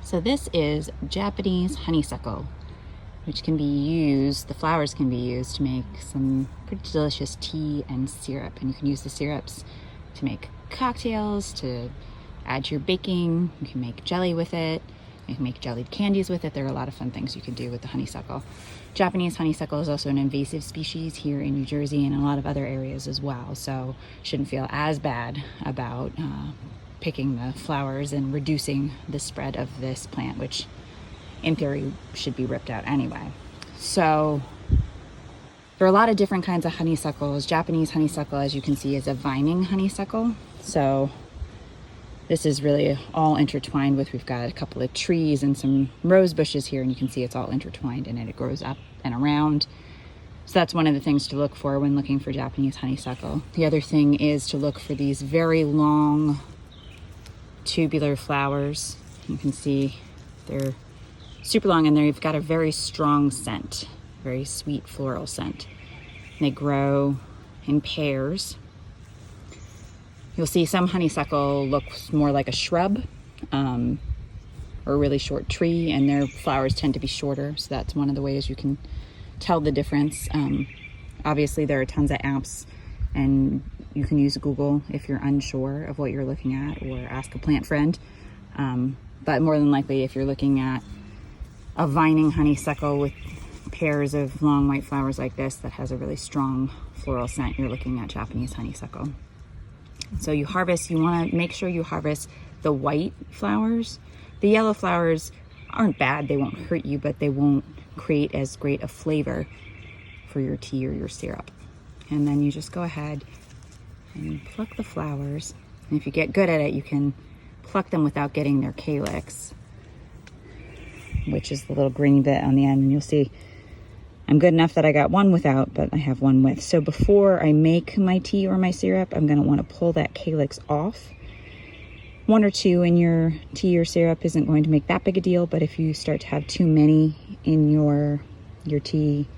So this is Japanese honeysuckle, which can be used, the flowers can be used to make some pretty delicious tea and syrup. And you can use the syrups to make cocktails, to add to your baking. You can make jelly with it. You can make jellied candies with it. There are a lot of fun things you can do with the honeysuckle. Japanese honeysuckle is also an invasive species here in New Jersey and a lot of other areas as well. So shouldn't feel as bad about picking the flowers and reducing the spread of this plant, which in theory should be ripped out anyway. So there are a lot of different kinds of honeysuckles. Japanese honeysuckle, as you can see, is a vining honeysuckle. So this is really all intertwined with, we've got a couple of trees and some rose bushes here, and you can see it's all intertwined and it grows up and around. So that's one of the things to look for when looking for Japanese honeysuckle. The other thing is to look for these very long tubular flowers. You can see they're super long and they've got a very strong scent, very sweet floral scent. And they grow in pairs. You'll see some honeysuckle looks more like a shrub or a really short tree, and their flowers tend to be shorter. So that's one of the ways you can tell the difference. Obviously there are tons of apps, and you can use Google if you're unsure of what you're looking at, or ask a plant friend. But more than likely, if you're looking at a vining honeysuckle with pairs of long white flowers like this that has a really strong floral scent, you're looking at Japanese honeysuckle. So you want to make sure you harvest the white flowers. The yellow flowers aren't bad, they won't hurt you, but they won't create as great a flavor for your tea or your syrup. And then you just go ahead and pluck the flowers. And if you get good at it, you can pluck them without getting their calyx, which is the little green bit on the end. And you'll see I'm good enough that I got one without, but I have one with. So before I make my tea or my syrup, I'm going to want to pull that calyx off. One or two in your tea or syrup isn't going to make that big a deal, but if you start to have too many in your tea,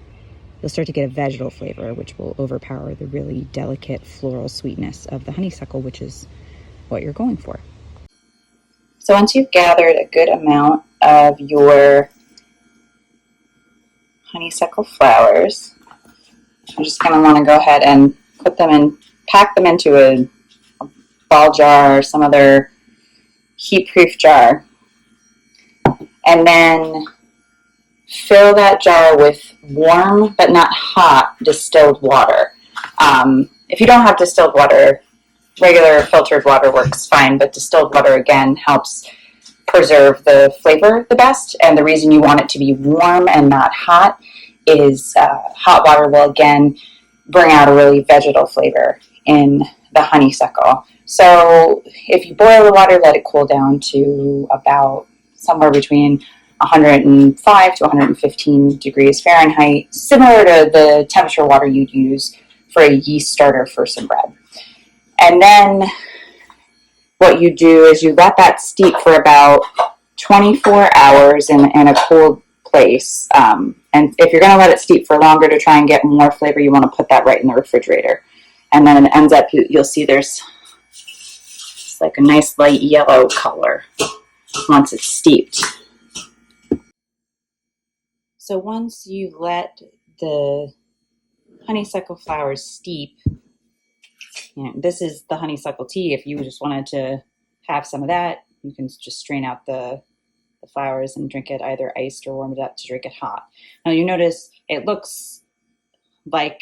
you'll start to get a vegetal flavor, which will overpower the really delicate floral sweetness of the honeysuckle, which is what you're going for. So once you've gathered a good amount of your honeysuckle flowers, you're just going to want to go ahead and pack them into a ball jar or some other heat-proof jar. And then fill that jar with warm but not hot distilled water. If you don't have distilled water, regular filtered water works fine, but distilled water again helps preserve the flavor the best. And the reason you want it to be warm and not hot is hot water will again bring out a really vegetal flavor in the honeysuckle. So if you boil the water, let it cool down to about somewhere between 105 to 115 degrees Fahrenheit, similar to the temperature water you'd use for a yeast starter for some bread. And then what you do is you let that steep for about 24 hours in a cold place. And if you're going to let it steep for longer to try and get more flavor, you want to put that right in the refrigerator. And then it ends up, you'll see there's like a nice light yellow color once it's steeped. So once you let the honeysuckle flowers steep, this is the honeysuckle tea. If you just wanted to have some of that, you can just strain out the flowers and drink it either iced or warm it up to drink it hot. Now you notice it looks like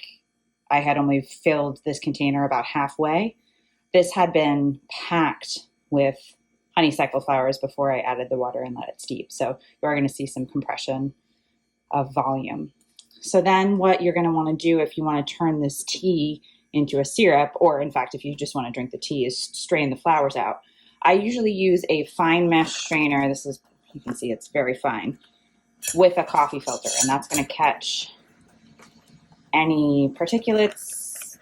I had only filled this container about halfway. This had been packed with honeysuckle flowers before I added the water and let it steep. So you are going to see some compression of volume. So then what you're going to want to do if you want to turn this tea into a syrup, or in fact, if you just want to drink the tea, is strain the flowers out. I usually use a fine mesh strainer. This is, you can see it's very fine, with a coffee filter, and that's going to catch any particulates,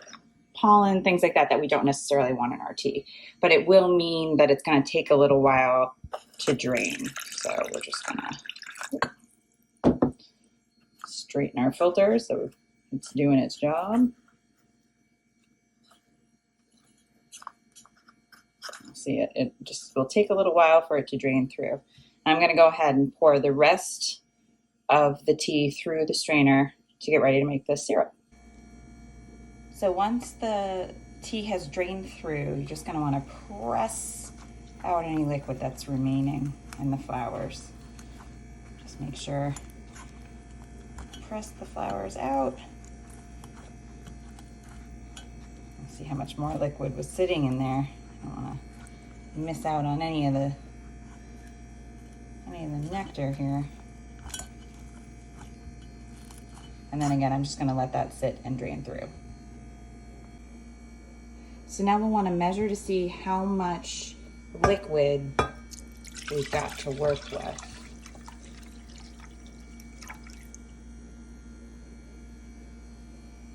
pollen, things like that we don't necessarily want in our tea. But it will mean that it's going to take a little while to drain. So we're just going to straighten our filter so it's doing its job. See, it just will take a little while for it to drain through. I'm gonna go ahead and pour the rest of the tea through the strainer to get ready to make the syrup. So once the tea has drained through, you're just gonna wanna press out any liquid that's remaining in the flowers. Just make sure, press the flowers out. Let's see how much more liquid was sitting in there. I don't wanna miss out on any of the nectar here. And then again, I'm just gonna let that sit and drain through. So now we'll wanna measure to see how much liquid we've got to work with.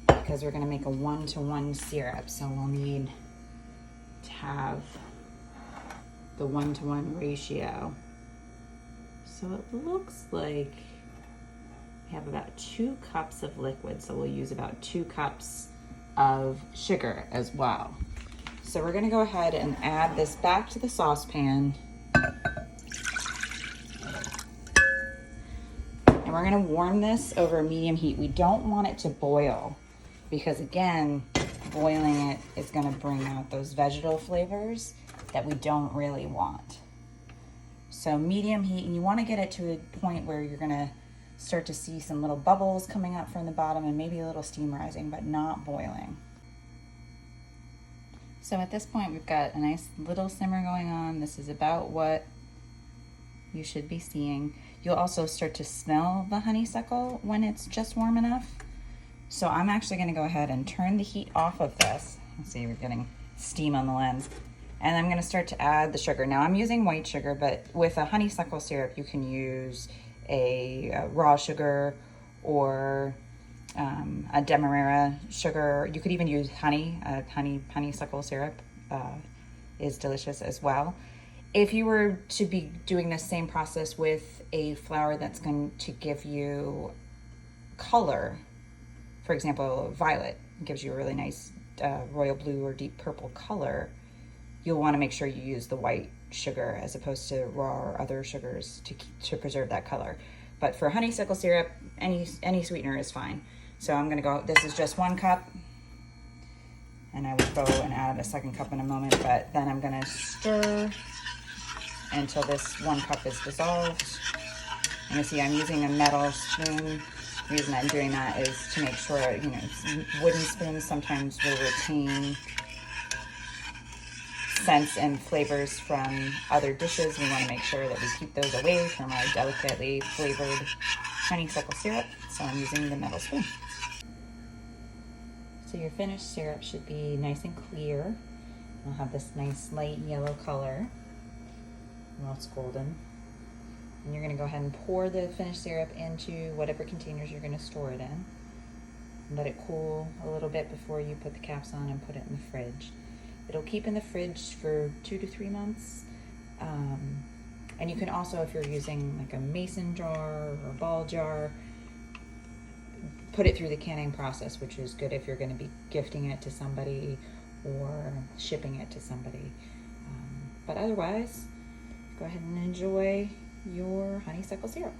Because we're gonna make a 1-to-1 syrup, so we'll need to have the 1-to-1 ratio. So it looks like we have about 2 cups of liquid, so we'll use about 2 cups of sugar as well. So we're gonna go ahead and add this back to the saucepan. And we're gonna warm this over medium heat. We don't want it to boil because again, boiling it is gonna bring out those vegetal flavors that we don't really want. So medium heat, and you wanna get it to a point where you're gonna start to see some little bubbles coming up from the bottom and maybe a little steam rising, but not boiling. So at this point, we've got a nice little simmer going on. This is about what you should be seeing. You'll also start to smell the honeysuckle when it's just warm enough. So I'm actually gonna go ahead and turn the heat off of this. Let's see, we're getting steam on the lens. And I'm gonna start to add the sugar. Now I'm using white sugar, but with a honeysuckle syrup, you can use a raw sugar or a demerara sugar. You could even use honey. Honeysuckle syrup is delicious as well. If you were to be doing the same process with a flower that's going to give you color, for example, violet gives you a really nice royal blue or deep purple color, you'll want to make sure you use the white sugar as opposed to raw or other sugars to preserve that color. But for honeysuckle syrup, any sweetener is fine. So I'm gonna go, this is just 1 cup, and I will go and add a 2nd cup in a moment, but then I'm gonna stir until this 1 cup is dissolved. And you see I'm using a metal spoon. The reason I'm doing that is to make sure, wooden spoons sometimes will retain scents and flavors from other dishes. We want to make sure that we keep those away from our delicately flavored honeysuckle syrup. So I'm using the metal spoon. So your finished syrup should be nice and clear. It'll have this nice light yellow color. Well, it's golden. And you're going to go ahead and pour the finished syrup into whatever containers you're going to store it in. Let it cool a little bit before you put the caps on and put it in the fridge. It'll keep in the fridge for 2 to 3 months. And you can also, if you're using like a mason jar or a ball jar, put it through the canning process, which is good if you're going to be gifting it to somebody or shipping it to somebody. But otherwise, go ahead and enjoy your honeysuckle syrup.